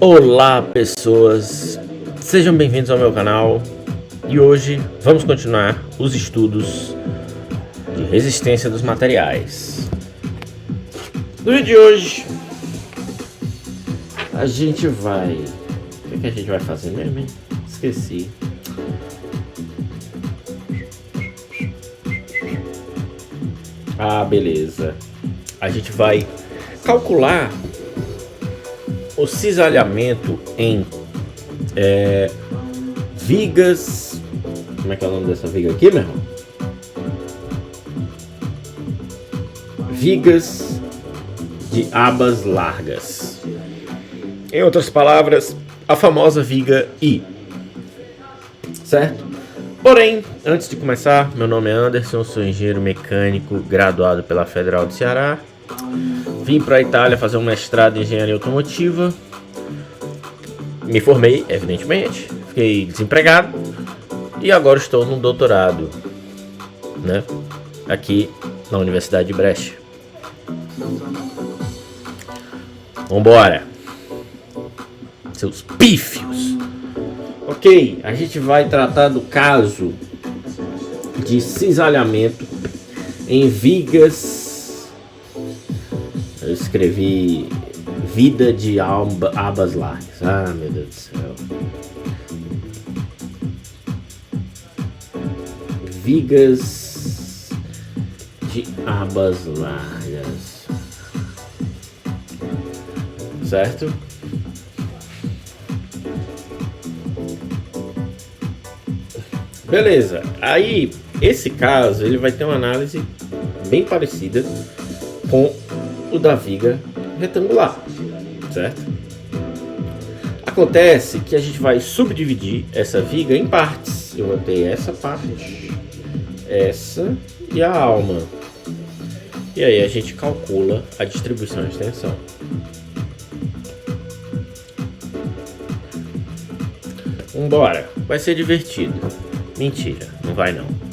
Olá pessoas, sejam bem-vindos ao meu canal e hoje vamos continuar os estudos de resistência dos materiais. No vídeo de hoje a gente vai... O que a gente vai fazer mesmo, hein? Esqueci. Ah, beleza. A gente vai calcular o cisalhamento em vigas. Como é que é o nome dessa viga aqui, meu irmão? Vigas de abas largas. Em outras palavras, a famosa viga I. Certo? Porém, antes de começar, meu nome é Anderson, sou engenheiro mecânico graduado pela Federal do Ceará. Vim para a Itália fazer um mestrado em engenharia automotiva. Me formei, evidentemente, fiquei desempregado e agora estou no doutorado, né? Aqui na Universidade de Brecha. Vambora! Seus pífios! Ok, a gente vai tratar do caso de cisalhamento em vigas. Eu escrevi vida de abas largas. Ah, meu Deus do céu. Vigas de abas largas. Certo? Beleza. Aí, esse caso, ele vai ter uma análise bem parecida com o da viga retangular, certo? Acontece que a gente vai subdividir essa viga em partes. Eu vou ter essa parte, essa e a alma. E aí a gente calcula a distribuição de tensão. Vambora, vai ser divertido. Mentira, não vai não.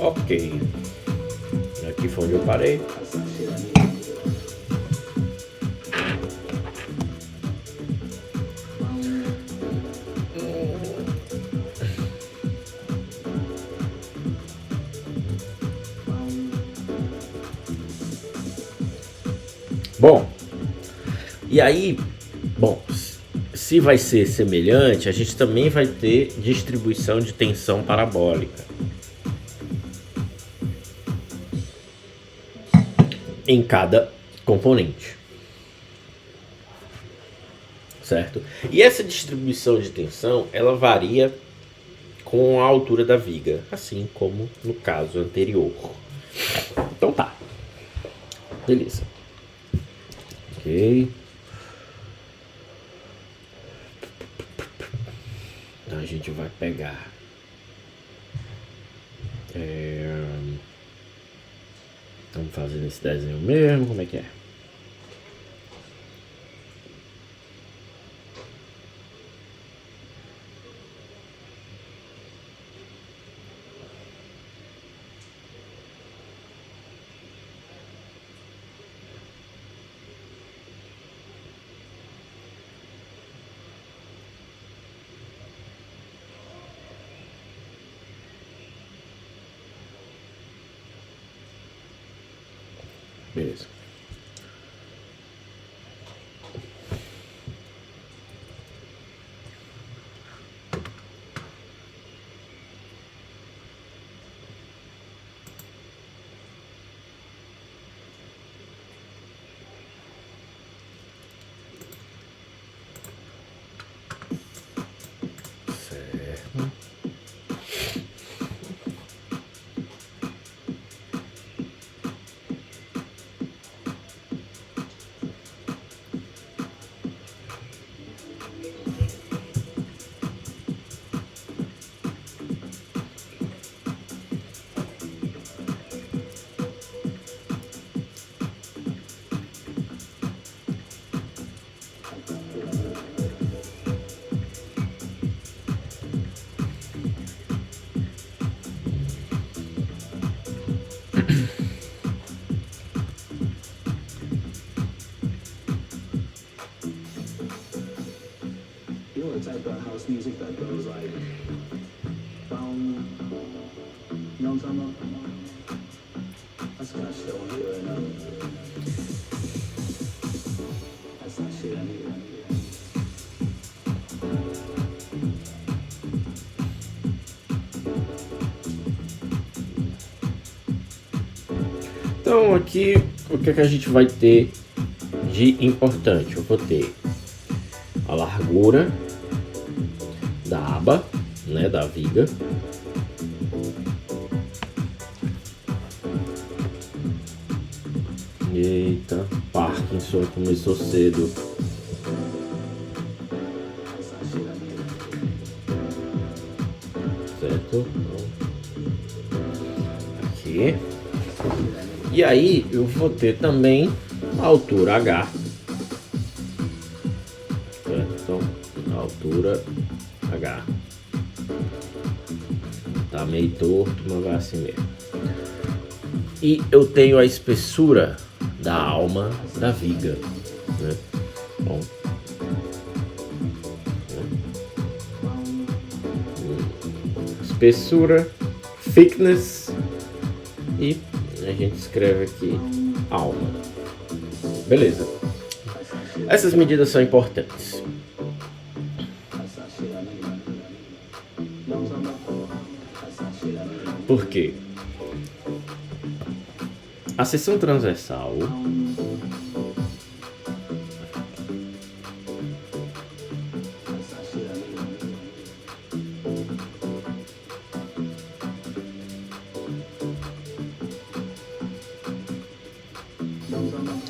Ok, aqui foi onde eu parei. Bom, e aí, se vai ser semelhante, a gente também vai ter distribuição de tensão parabólica em cada componente, certo? E essa distribuição de tensão, ela varia com a altura da viga, assim como no caso anterior. Então tá, beleza. Ok. Então a gente vai pegar vamos fazer esse desenho mesmo, como é que é? Beleza. Então aqui o que é que a gente vai ter de importante? Eu vou ter a largura da aba, né, da viga. Eita, Parkinson começou cedo. Certo? Aqui. E aí eu vou ter também a altura H. Certo? Então, a altura H. Tá meio torto, mas vai assim mesmo. E eu tenho a espessura da alma da viga, né? Bom, espessura, thickness, e a gente escreve aqui alma. Beleza. Essas medidas são importantes. Por quê? A seção transversal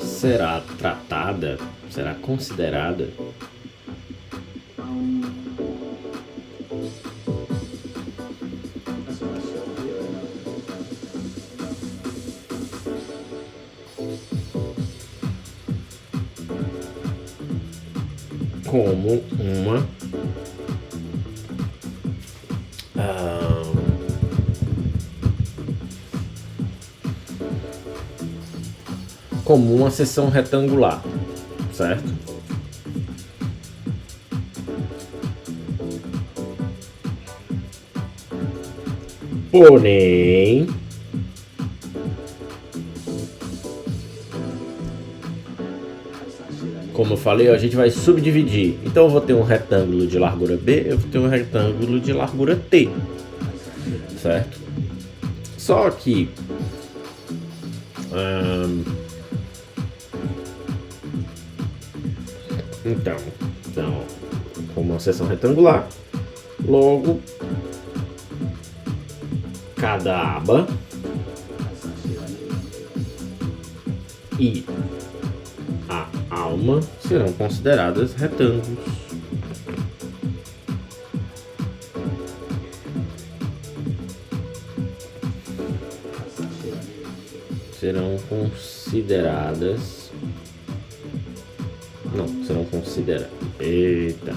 será tratada, será considerada como uma seção retangular, certo? Porém, como eu falei, a gente vai subdividir. Então eu vou ter um retângulo de largura B, eu vou ter um retângulo de largura T, certo? Só que então, como uma seção retangular, logo cada aba e a alma serão consideradas retângulos. Serão consideradas. Não, serão consideradas. Eita.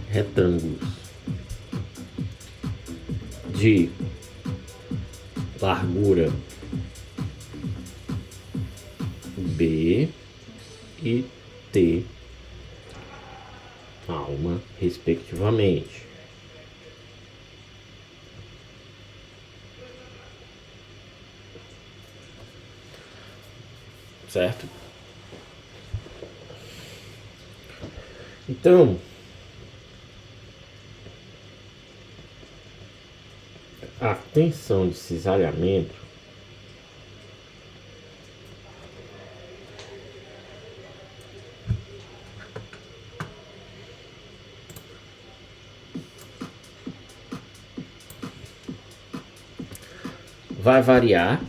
Retângulos de largura B e T alma, respectivamente. Certo? Então, a tensão de cisalhamento vai variar.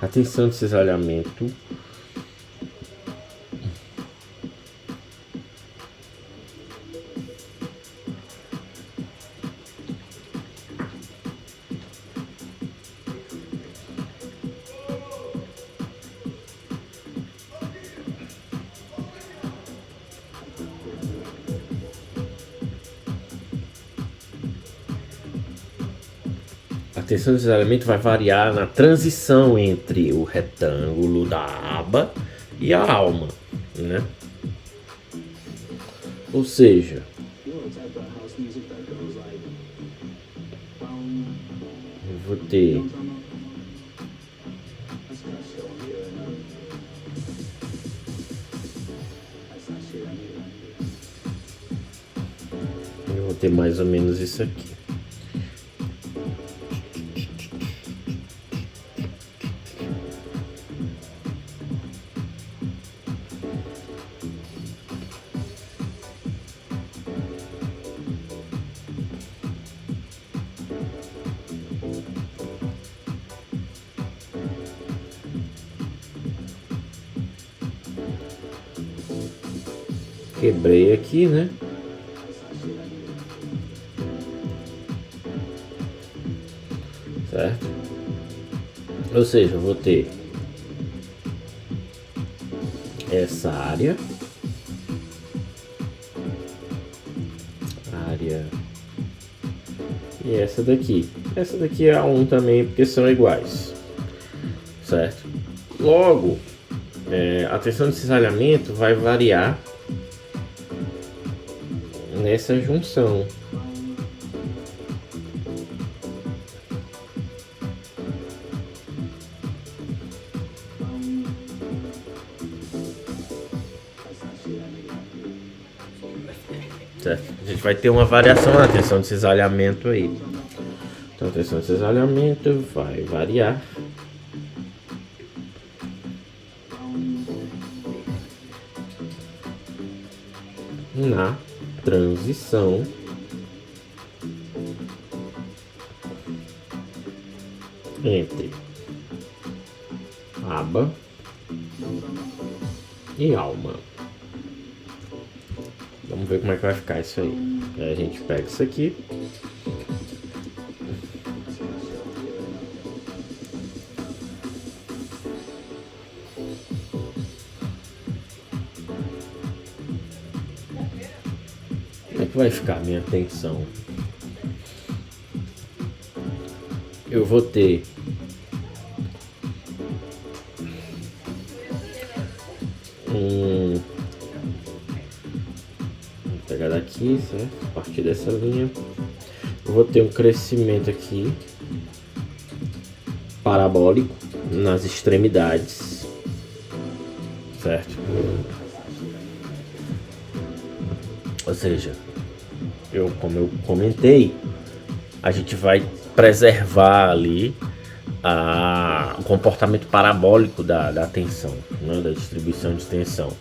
A tensão de cisalhamento A tensão de cisalhamento vai variar na transição entre o retângulo da aba e a alma, né? Ou seja, eu vou ter mais ou menos isso aqui. Quebrei aqui, né? Certo? Ou seja, eu vou ter essa área e essa daqui. Essa daqui é A1 também, porque são iguais, certo? Logo, a tensão de cisalhamento vai variar nessa junção. Certo? A gente vai ter uma variação na tensão de cisalhamento aí. Então a tensão de cisalhamento vai variar na transição entre aba e alma. Vamos ver como é que vai ficar isso aí. Aí a gente pega isso aqui. Como é que vai ficar a minha tensão? Eu vou ter vou pegar daqui, certo? A partir dessa linha eu vou ter um crescimento aqui parabólico nas extremidades, certo? Ou seja, como eu comentei, a gente vai preservar ali o comportamento parabólico da tensão, né, da distribuição de tensão.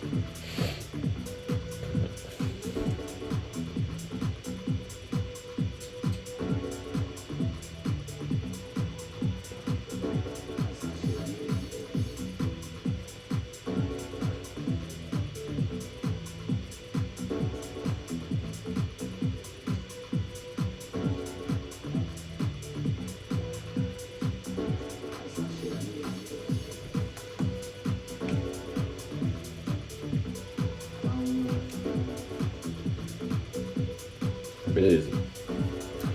Beleza.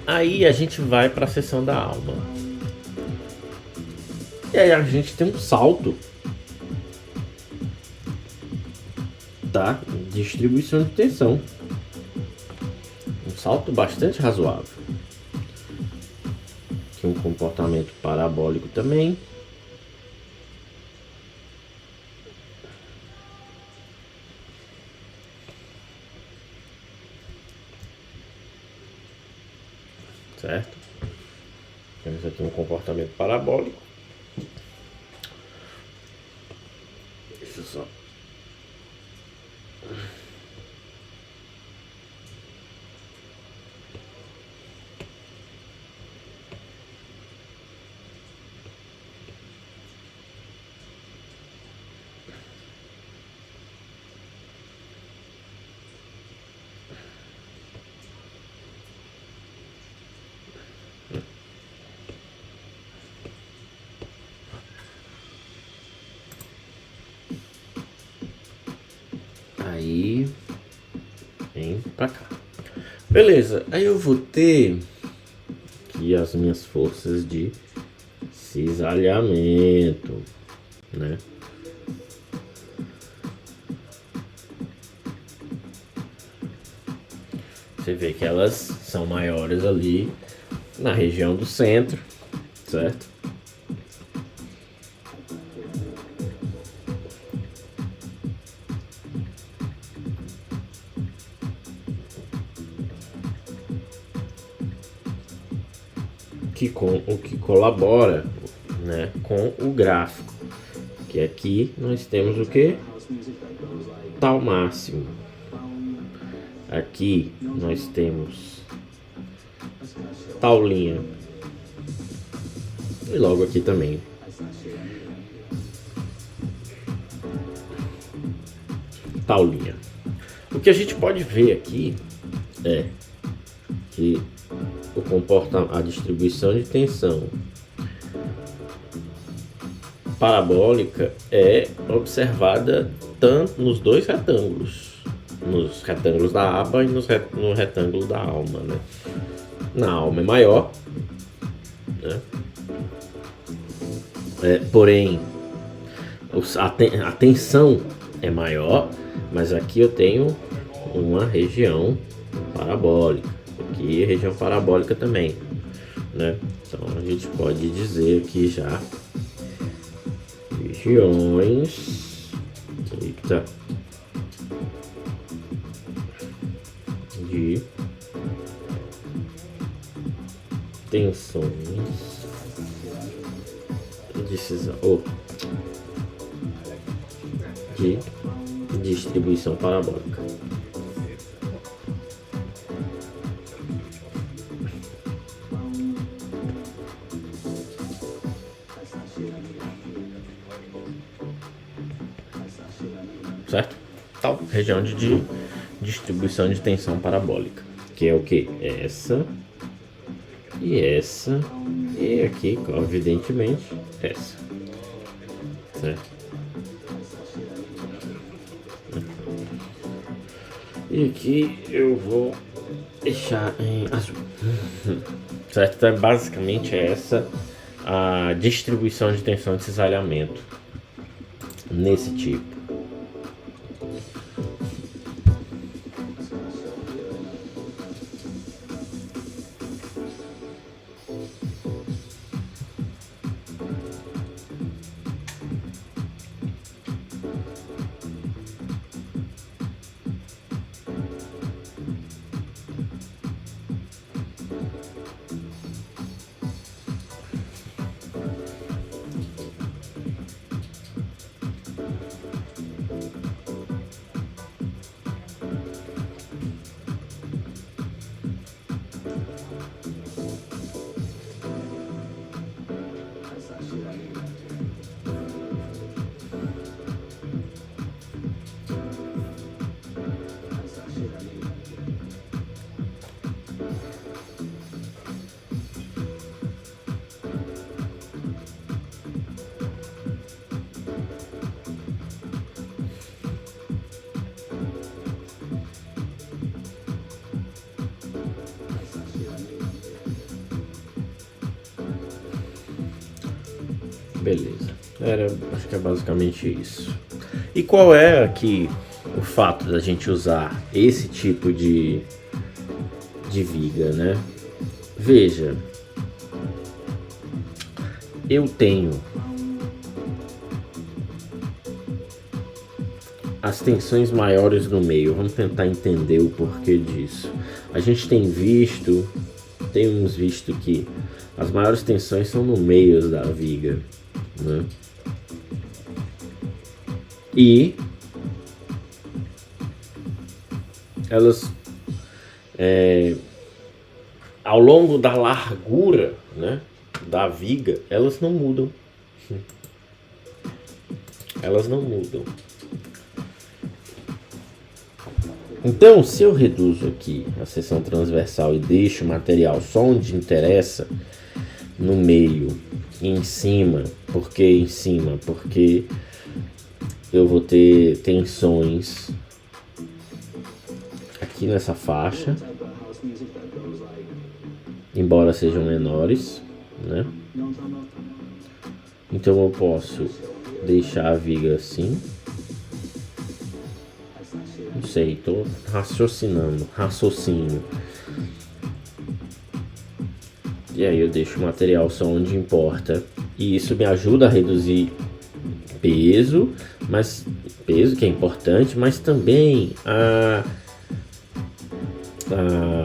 Aí a gente vai para a seção da alma. E aí a gente tem um salto da distribuição de tensão. Um salto bastante razoável. Aqui um comportamento parabólico também. Certo? Temos aqui um comportamento parabólico. Deixa eu só. Aí vem pra cá. Beleza, aí eu vou ter aqui aqui as minhas forças de cisalhamento, né? Você vê que elas são maiores ali na região do centro, certo? O que colabora, né, com o gráfico, que aqui nós temos o que? Tal máximo. Aqui nós temos tal linha. E logo aqui também. Tal linha. O que a gente pode ver aqui é que a distribuição de tensão parabólica é observada tanto nos dois retângulos, nos retângulos da aba e no retângulo da alma, né? Na alma é maior, né? Porém a tensão é maior, mas aqui eu tenho uma região parabólica, aqui é região parabólica também, né? Então a gente pode dizer aqui já regiões de tensões de distribuição parabólica. Certo? Então, região de distribuição de tensão parabólica, que é o que? Essa e aqui, evidentemente, essa. Certo? E aqui eu vou deixar em azul. Certo? Então, basicamente essa a distribuição de tensão de cisalhamento nesse tipo. Beleza, acho que é basicamente isso. E qual é aqui o fato da gente usar esse tipo de viga, né? Veja, eu tenho as tensões maiores no meio. Vamos tentar entender o porquê disso. A gente temos visto que as maiores tensões são no meio da viga, né? E elas ao longo da largura, né, da viga, elas não mudam. Elas não mudam. Então, se eu reduzo aqui a seção transversal e deixo o material só onde interessa, no meio e em cima, porque eu vou ter tensões aqui nessa faixa embora sejam menores, né? Então eu posso deixar a viga assim. Não sei, tô raciocínio. E aí eu deixo o material só onde importa. E isso me ajuda a reduzir peso, mas peso que é importante, mas também a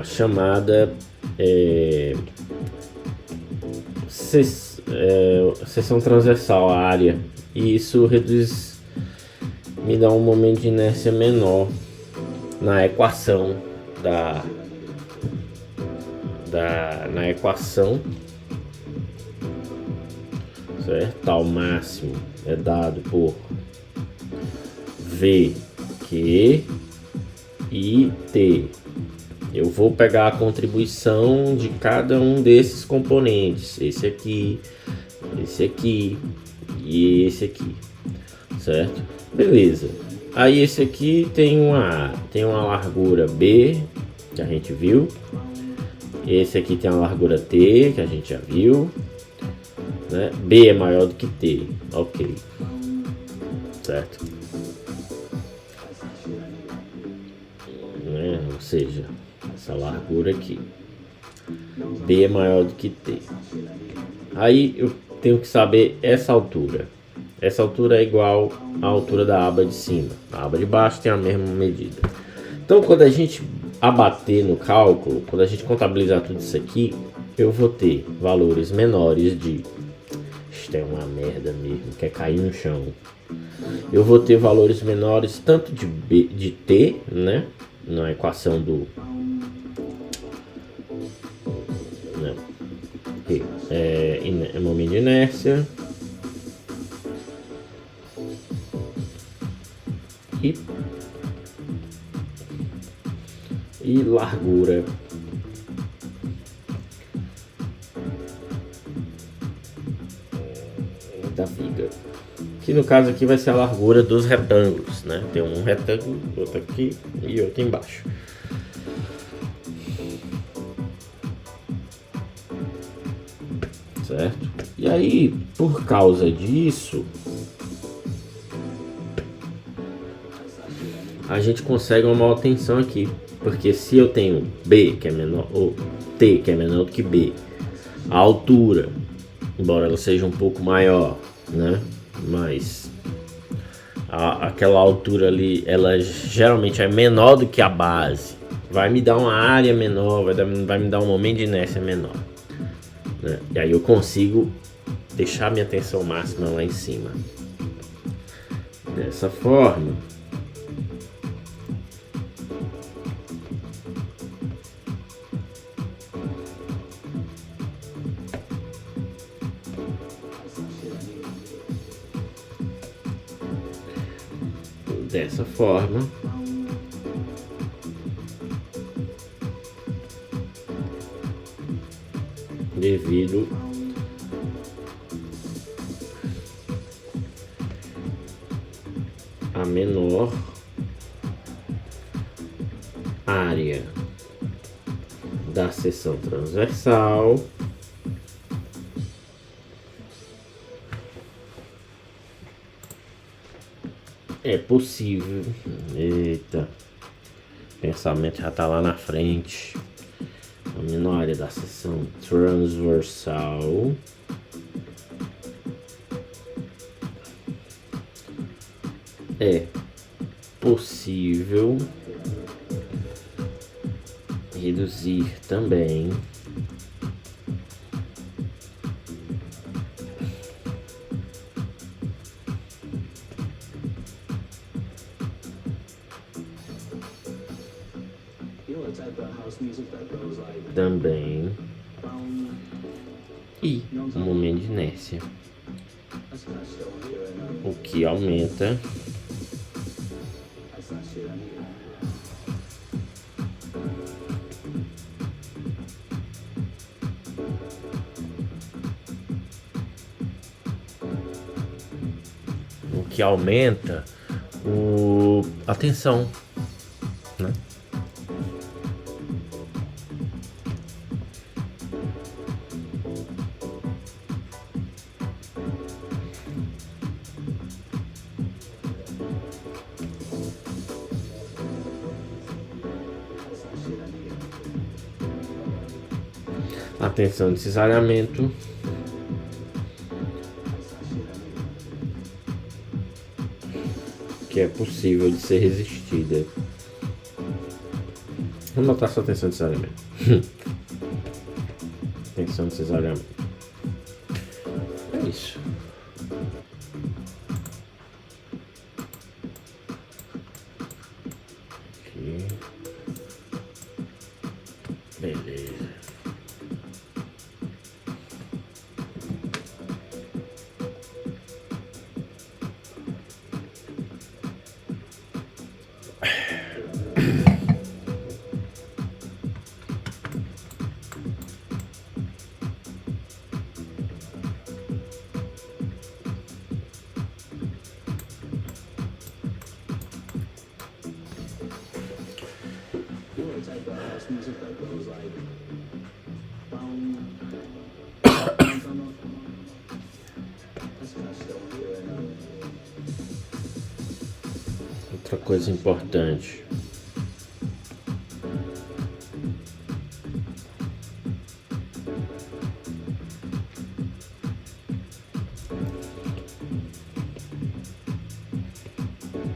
chamada seção transversal, a área. E isso reduz, me dá um momento de inércia menor na equação na equação, certo? Ao máximo é dado por V, Q e T. Eu vou pegar a contribuição de cada um desses componentes, esse aqui e esse aqui, certo? Beleza. Aí esse aqui tem uma largura B, que a gente viu. Esse aqui tem a largura T, que a gente já viu, né? B é maior do que T, ok, certo? Ou seja, essa largura aqui, B é maior do que T. Aí eu tenho que saber essa altura. Essa altura é igual à altura da aba de cima. A aba de baixo tem a mesma medida. Então, quando a gente abater no cálculo, quando a gente contabilizar tudo isso aqui, eu vou ter valores menores de... Isto é uma merda mesmo, quer cair no chão. Eu vou ter valores menores tanto de T, né? Na equação do... Não. É momento de inércia. E largura da viga, que no caso aqui vai ser a largura dos retângulos, né? Tem um retângulo, outro aqui e outro embaixo. Certo? E aí, por causa disso, a gente consegue uma maior tensão aqui. Porque se eu tenho B, que é menor, ou T, que é menor do que B, a altura, embora ela seja um pouco maior, né? Mas aquela altura ali, ela geralmente é menor do que a base. Vai me dar uma área menor, vai me dar um momento de inércia menor, né? E aí eu consigo deixar minha tensão máxima lá em cima. Dessa forma... Dessa forma, devido a menor área da seção transversal, é possível. Eita, pensamento já tá lá na frente. A menor área da seção transversal é possível reduzir também e um momento de inércia, o que aumenta a tensão, né? a tensão de cisalhamento que é possível de ser resistida. Vamos notar só a tensão de cisalhamento. Tensão de cisalhamento. É isso. Aqui. Beleza. Outra coisa importante.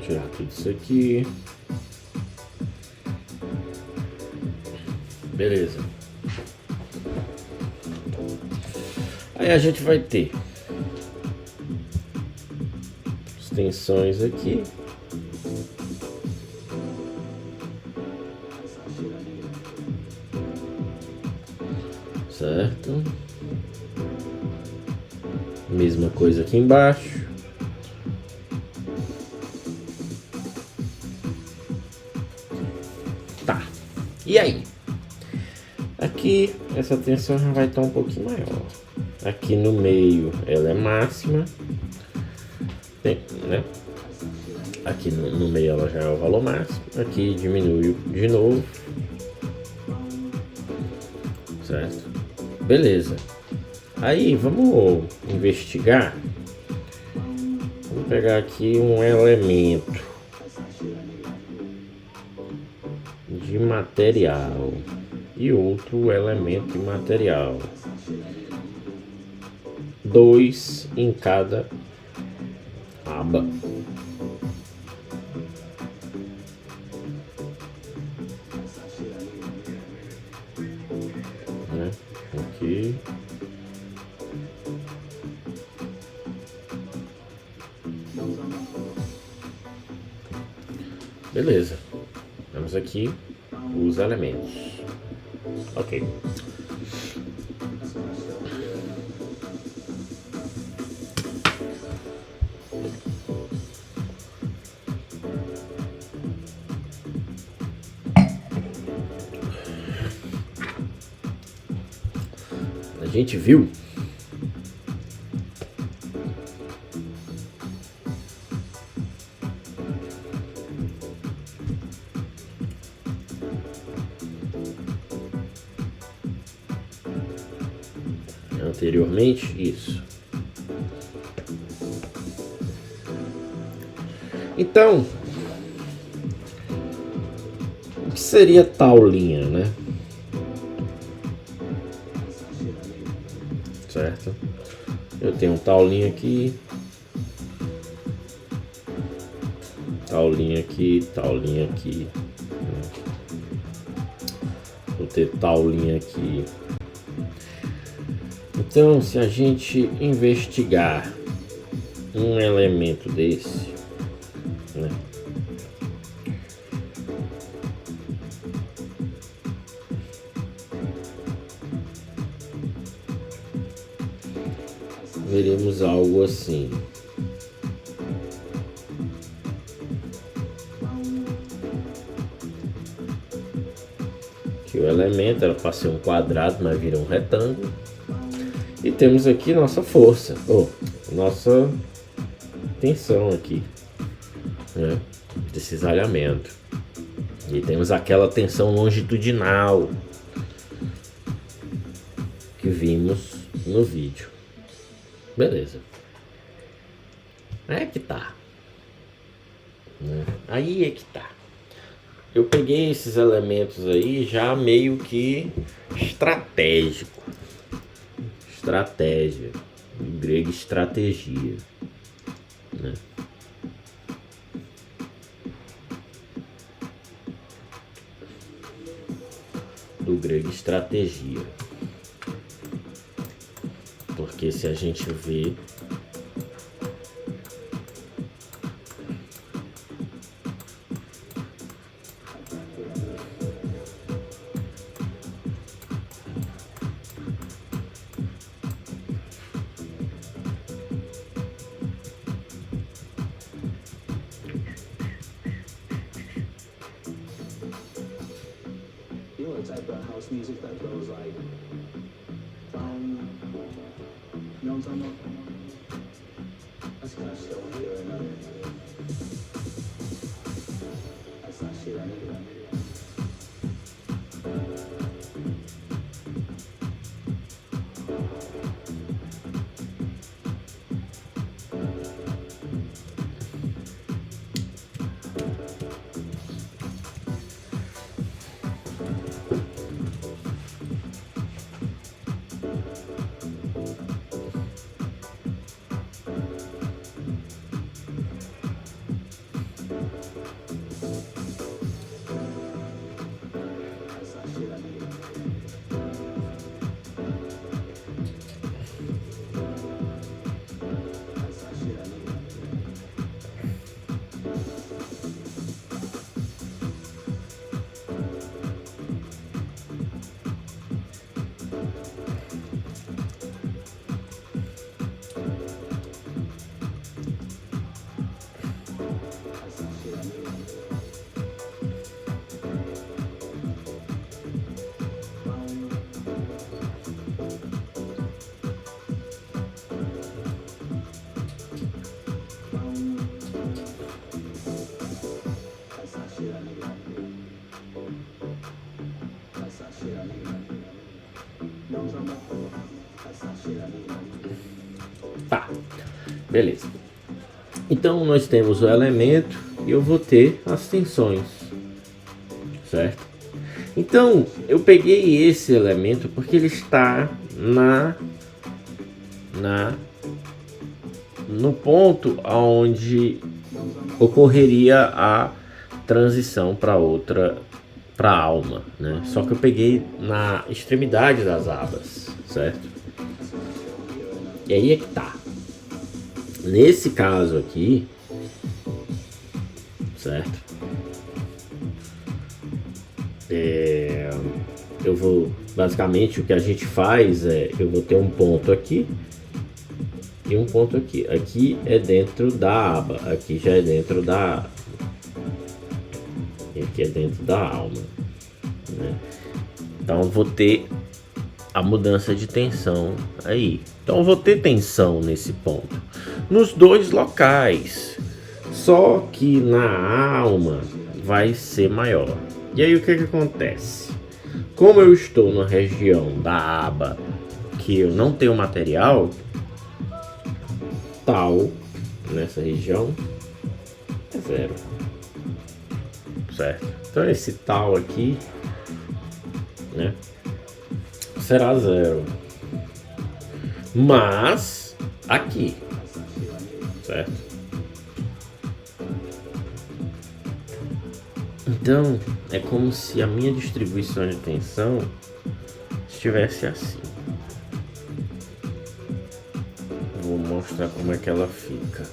Tirar tudo isso aqui. Beleza. Aí a gente vai ter as tensões aqui. Certo? Mesma coisa aqui embaixo. Tá. E aí? Aqui essa tensão já vai estar um pouquinho maior. Aqui no meio ela é máxima. Tem, né? Aqui no meio ela já é o valor máximo. Aqui diminui de novo. Certo? Beleza. Aí vamos investigar. Vamos pegar aqui um elemento de material e outro elemento de material. 2 em cada aba. Né? Aqui. Beleza. Temos aqui os elementos. Ok. A gente viu anteriormente isso. Então, o que seria tal linha, né? Certo? Eu tenho um tal linha aqui, tal linha aqui, tal linha aqui. Vou ter tal linha aqui. Então, se a gente investigar um elemento desse, né? Veremos algo assim. Que o elemento era para ser um quadrado, mas vira um retângulo. E temos aqui nossa força, nossa tensão aqui, né? De cisalhamento. E temos aquela tensão longitudinal que vimos no vídeo. Beleza. Aí é que tá. Aí é que tá. eu peguei esses elementos aí já meio que estratégico. Estratégia. Em grego, estratégia. Né? Do grego, estratégia. Porque se a gente vê Tá, beleza. Então nós temos o elemento e eu vou ter as tensões, certo? Então eu peguei esse elemento porque ele está no ponto onde ocorreria a transição para para alma, né? Só que eu peguei na extremidade das abas, certo? E aí é que tá. Nesse caso aqui, certo? Eu vou, basicamente o que a gente faz é, eu vou ter um ponto aqui e um ponto aqui. Aqui é dentro da aba, aqui já é dentro da, e aqui é dentro da alma, né? Então eu vou ter a mudança de tensão aí. Então eu vou ter tensão nesse ponto, nos dois locais, só que na alma vai ser maior. E aí o que acontece? Como eu estou na região da aba que eu não tenho material, tal nessa região é zero, certo? Então esse tal aqui, né, será zero, mas aqui, certo? Então é como se a minha distribuição de tensão estivesse assim. Vou mostrar como é que ela fica.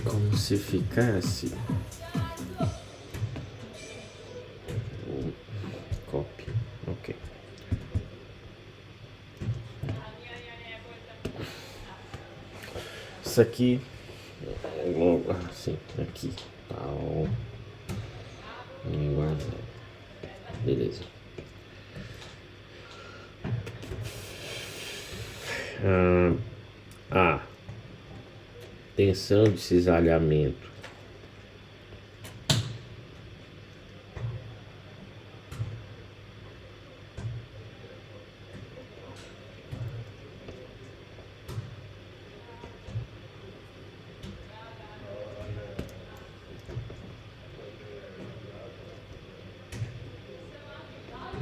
Como se ficasse copy, ok. Isso aqui logo assim, aqui tal, linguagem, beleza. tensão de cisalhamento.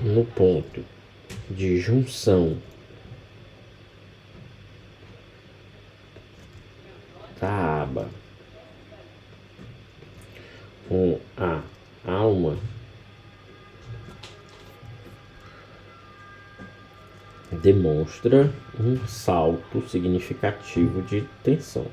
No ponto de junção da aba com a alma, demonstra um salto significativo de tensão.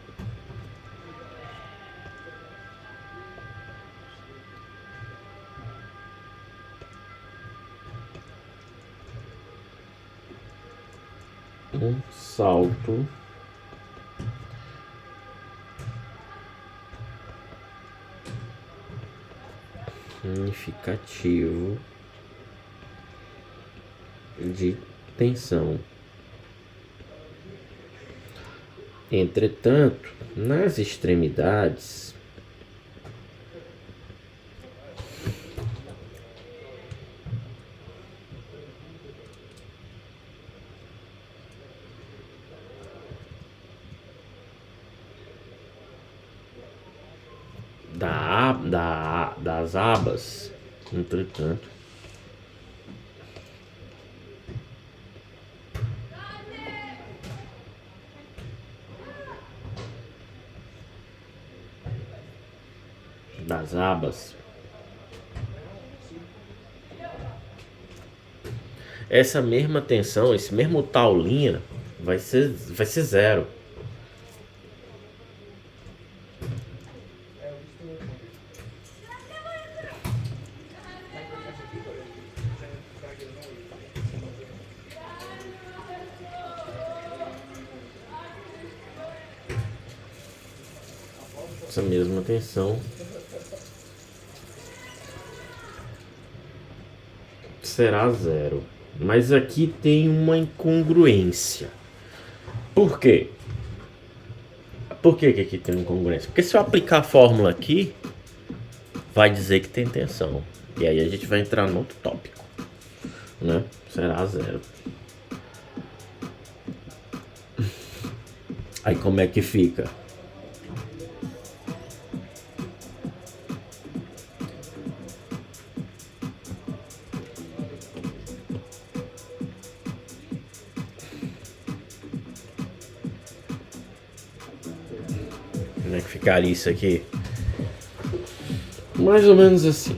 Um salto significativo de tensão. Entretanto, nas extremidades, das abas, entretanto, das abas, essa mesma tensão, esse mesmo tal linha vai ser zero. Essa mesma tensão será zero. Mas aqui tem uma incongruência. Por quê? Por que aqui tem uma incongruência? Porque se eu aplicar a fórmula aqui, vai dizer que tem tensão. E aí a gente vai entrar no outro tópico, né? Será zero. Aí como é que fica? Como é que ficaria isso aqui? Mais ou menos assim.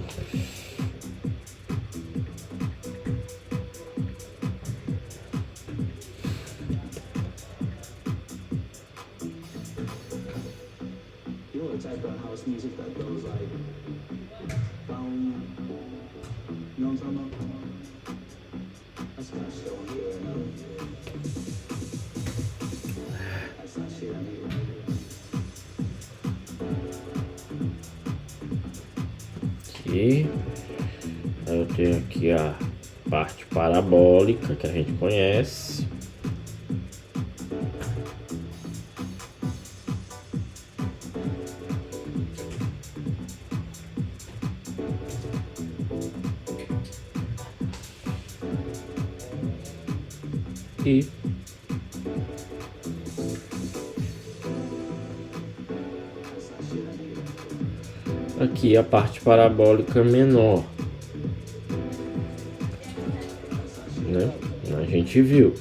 Aqui eu tenho aqui a parte parabólica que a gente conhece. E aqui a parte parabólica menor, né? A gente viu.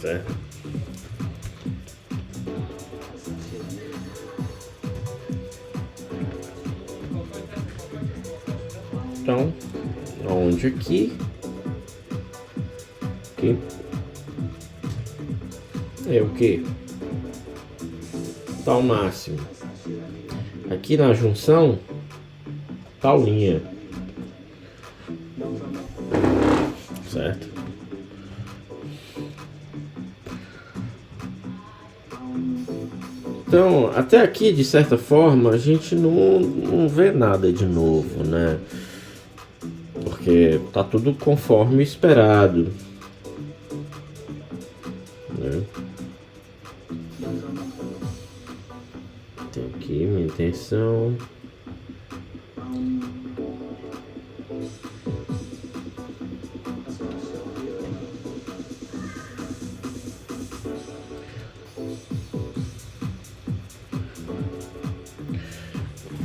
Certo? Então, onde aqui é o que? Tal máximo. Aqui na junção, tal linha. Certo? Então, até aqui, de certa forma, a gente não vê nada de novo, né? Porque tá tudo conforme esperado, né? Tem aqui minha intenção.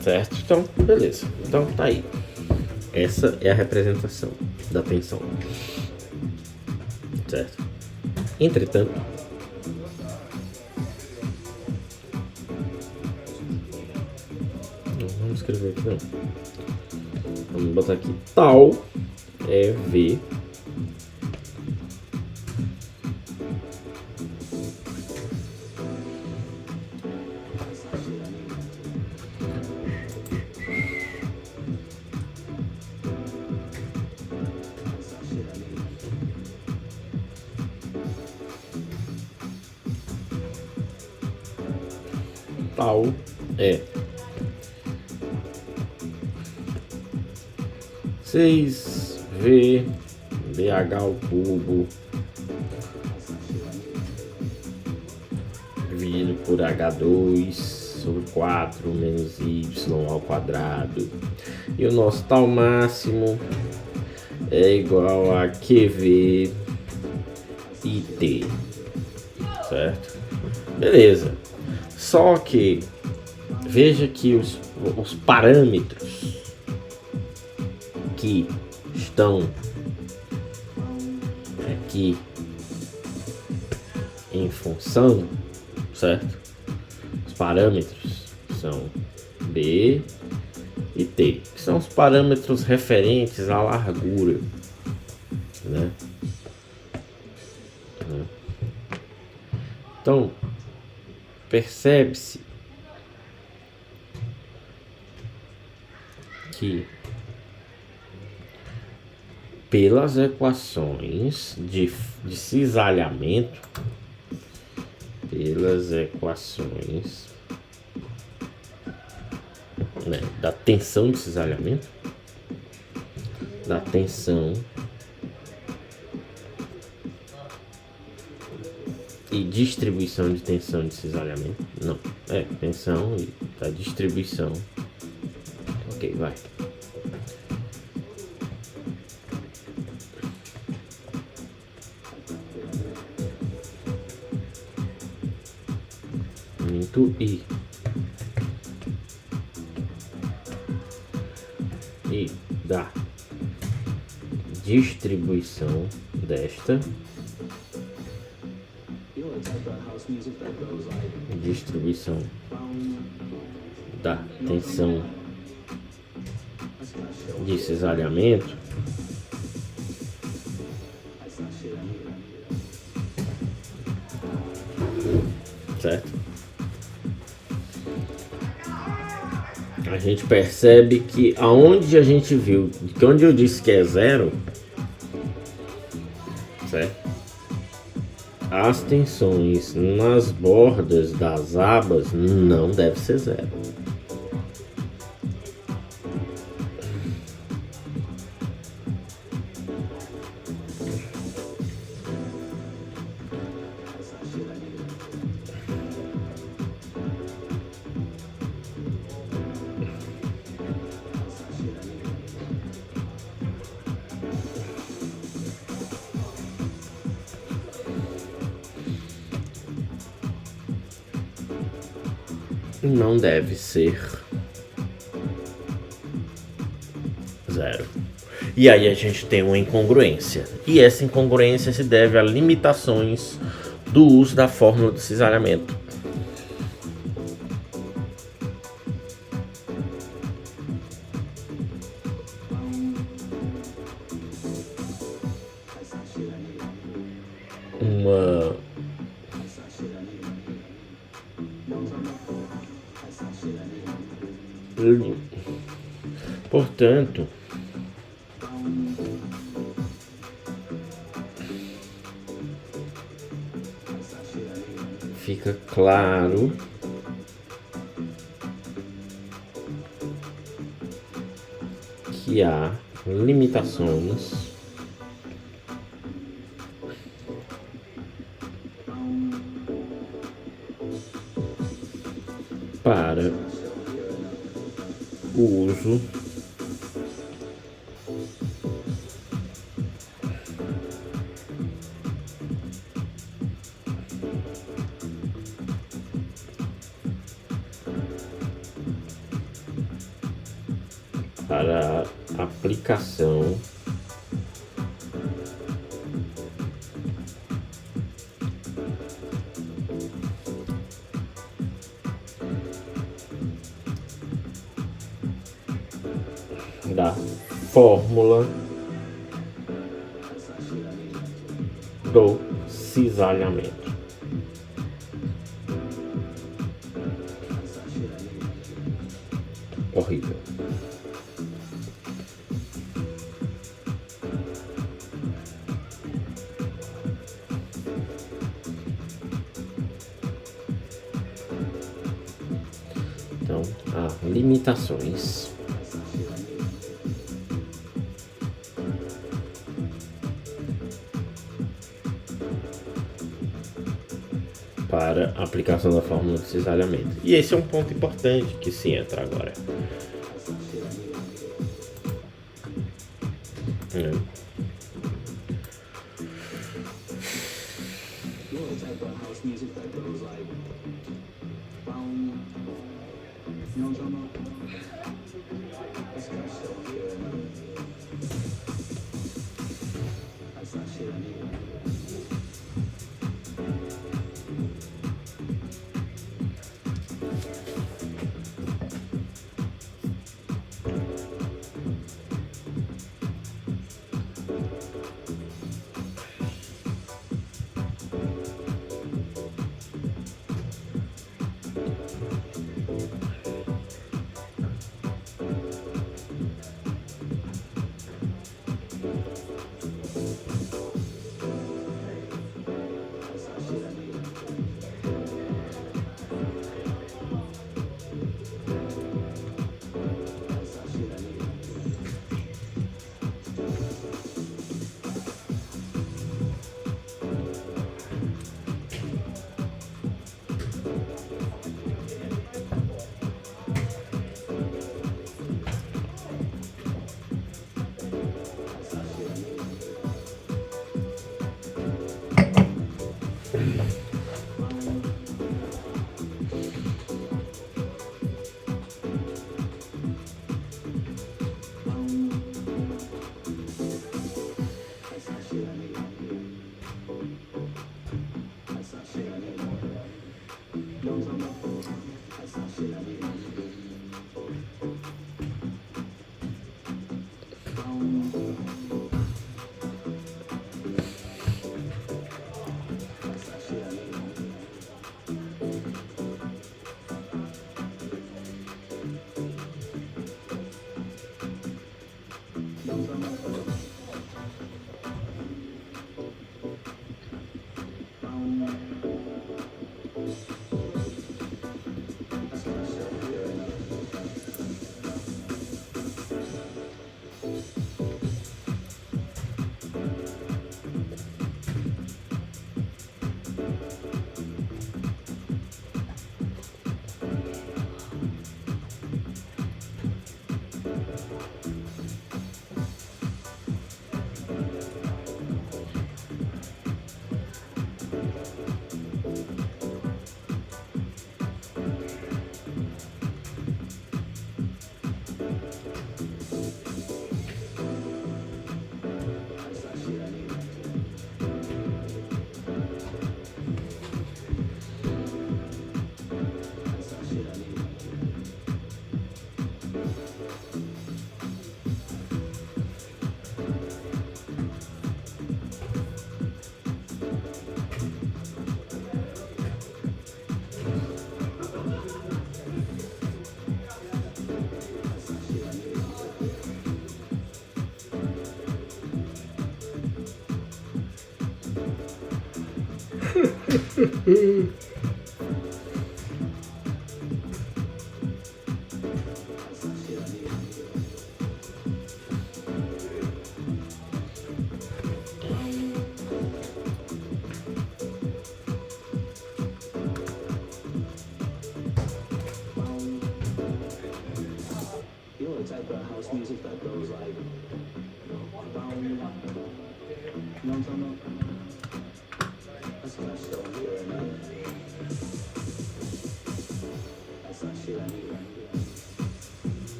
Certo? Então, beleza. Então, tá aí. Essa é a representação da tensão. Certo? Entretanto, não vamos escrever aqui não. Vamos botar aqui tal é V tal é 6V BH ao cubo dividido por H2 sobre 4 menos Y ao quadrado. E o nosso tal máximo é igual a QV IT. Certo? Beleza. Só que veja que os parâmetros que estão aqui em função, certo? Os parâmetros são B e T, que são os parâmetros referentes à largura, né? Então, percebe-se que pelas equações de cisalhamento, né, da tensão de cisalhamento, da tensão e distribuição de tensão de cisalhamento, não, tensão e da distribuição, ok, vai. Into e da distribuição desta distribuição da tensão de cisalhamento certo? A gente percebe que aonde a gente viu, que onde eu disse que é zero, certo? As tensões nas bordas das abas não deve ser zero. Não deve ser zero. E aí a gente tem uma incongruência. E essa incongruência se deve a limitações do uso da fórmula do cisalhamento. Portanto, fica claro que há limitações para o uso para a aplicação da fórmula do cisalhamento. Horrível. Então, há limitações para a aplicação da fórmula de cisalhamento. E esse é um ponto importante que se entra agora.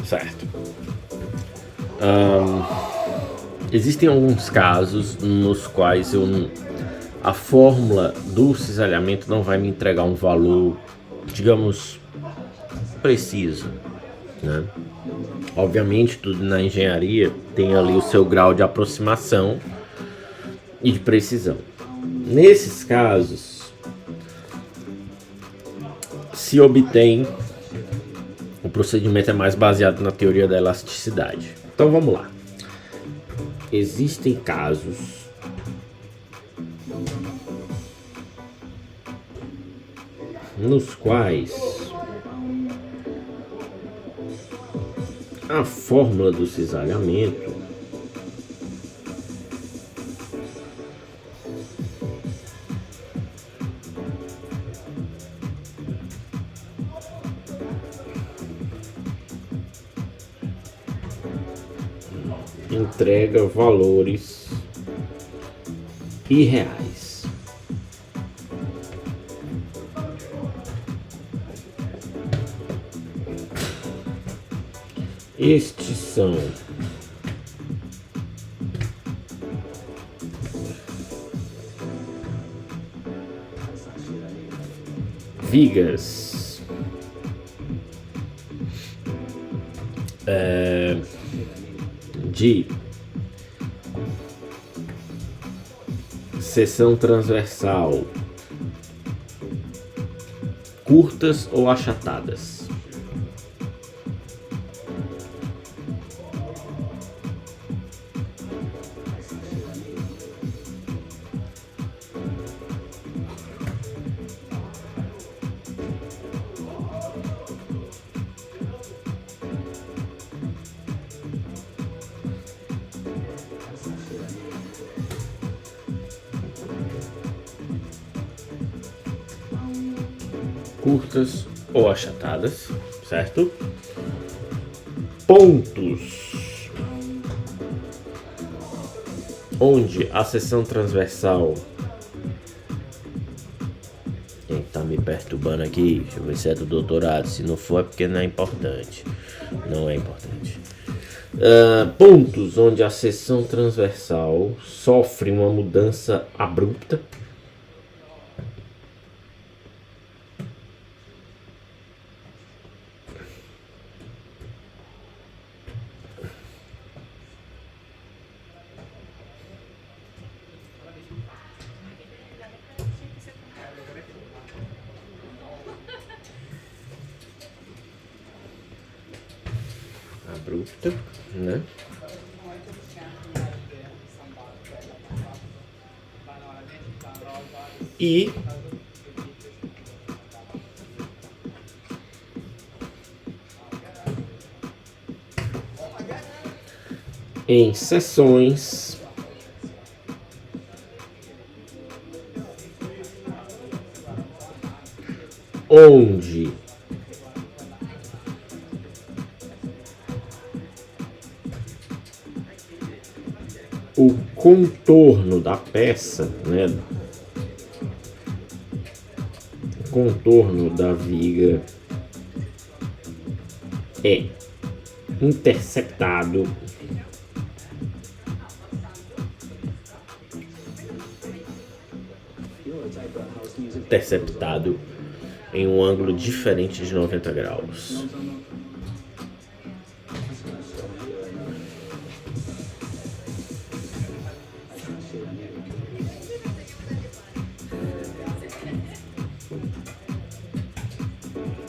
Certo. Existem alguns casos nos quais a fórmula do cisalhamento não vai me entregar um valor, digamos, preciso, né? Obviamente, tudo na engenharia tem ali o seu grau de aproximação e de precisão. Nesses casos, se obtém, o procedimento é mais baseado na teoria da elasticidade. Então vamos lá. Existem casos nos quais a fórmula do cisalhamento entrega valores irreais. Estes são vigas de seção transversal curtas ou achatadas. Curtas ou achatadas, certo? Pontos onde a seção transversal, quem tá me perturbando aqui, deixa eu ver se é do doutorado, se não for é porque não é importante, não é importante. Pontos onde a seção transversal sofre uma mudança abrupta né? E em seções onde o contorno da peça, né, o contorno da viga é interceptado interceptado em um ângulo diferente de 90 graus.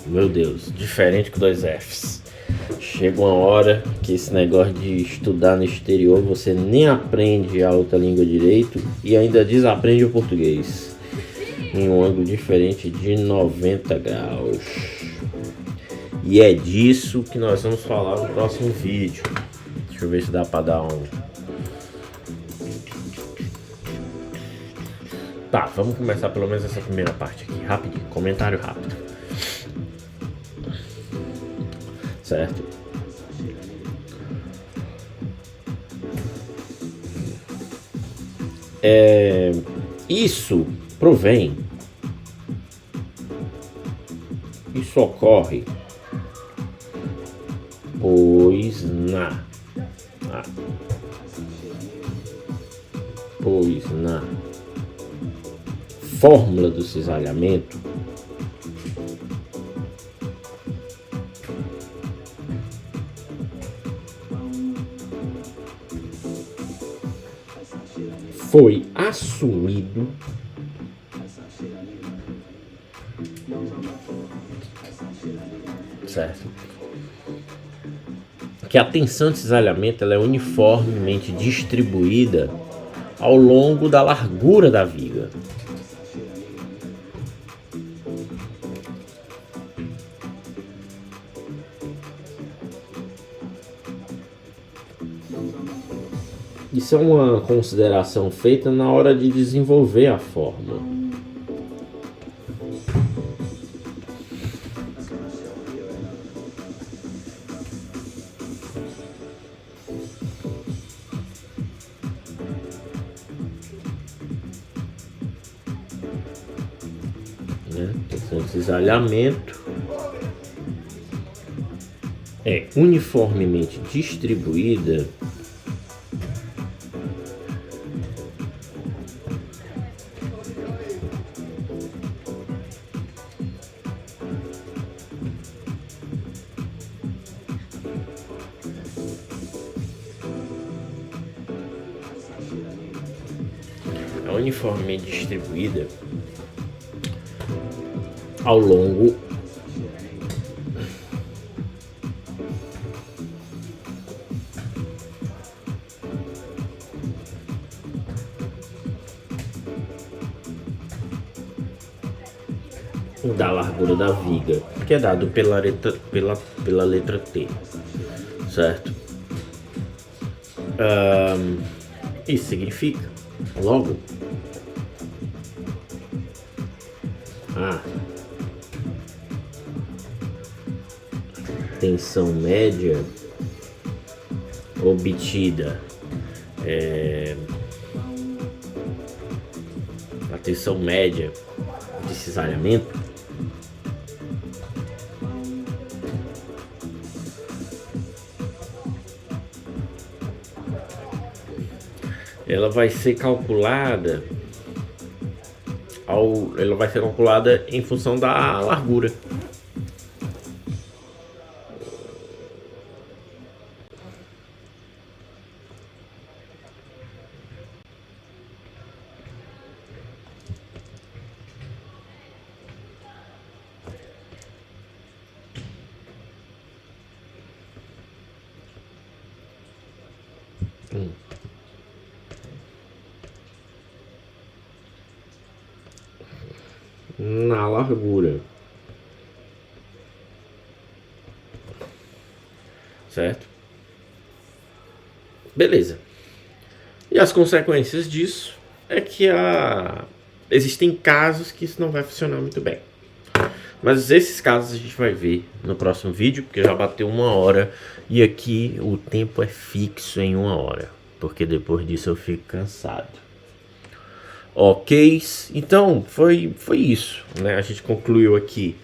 Meu Deus, diferente com 2 Fs. Chega uma hora que esse negócio de estudar no exterior, você nem aprende a outra língua direito e ainda desaprende o português em um ângulo diferente de 90 graus. E é disso que nós vamos falar no próximo vídeo. Deixa eu ver se dá pra dar um... Tá, vamos começar pelo menos essa primeira parte aqui, rapidinho, comentário rápido. Certo? Isso provém, isso ocorre, pois na fórmula do cisalhamento foi assumido certo? Que a tensão de cisalhamento ela é uniformemente distribuída ao longo da largura da viga. Isso é uma consideração feita na hora de desenvolver a fórmula. Tensão de cisalhamento é uniformemente distribuída ao longo da largura da viga, que é dado pela letra T, certo? Isso significa, logo, a tensão média obtida a tensão média de cisalhamento ela vai ser calculada em função da largura. Na largura, certo? Beleza. E as consequências disso é que existem casos que isso não vai funcionar muito bem. Mas esses casos a gente vai ver no próximo vídeo, porque já bateu 1 hora e aqui o tempo é fixo em 1 hora, porque depois disso eu fico cansado. Ok, então foi isso, né? A gente concluiu aqui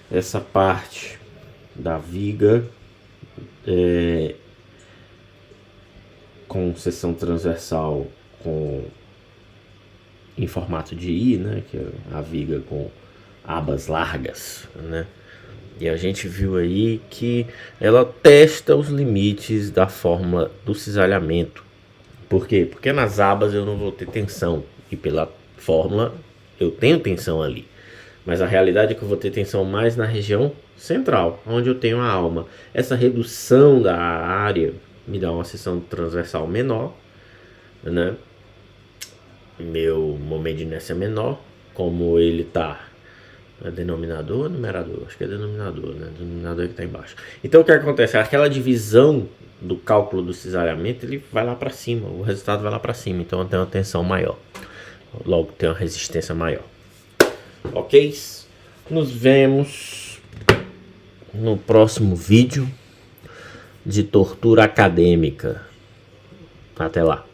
essa parte da viga com seção transversal com em formato de I, né, que é a viga com abas largas, né? E a gente viu aí que ela testa os limites da fórmula do cisalhamento. Por quê? Porque nas abas eu não vou ter tensão e pela fórmula eu tenho tensão ali. Mas a realidade é que eu vou ter tensão mais na região central, onde eu tenho a alma. Essa redução da área me dá uma seção transversal menor, né? Meu momento de inércia é menor, como ele está denominador ou numerador? Acho que é denominador, né? Denominador que está embaixo. Então o que acontece? Aquela divisão do cálculo do cisalhamento, ele vai lá para cima, o resultado vai lá para cima, então eu tenho uma tensão maior, logo tem uma resistência maior. Ok? Nos vemos no próximo vídeo de tortura acadêmica. Até lá.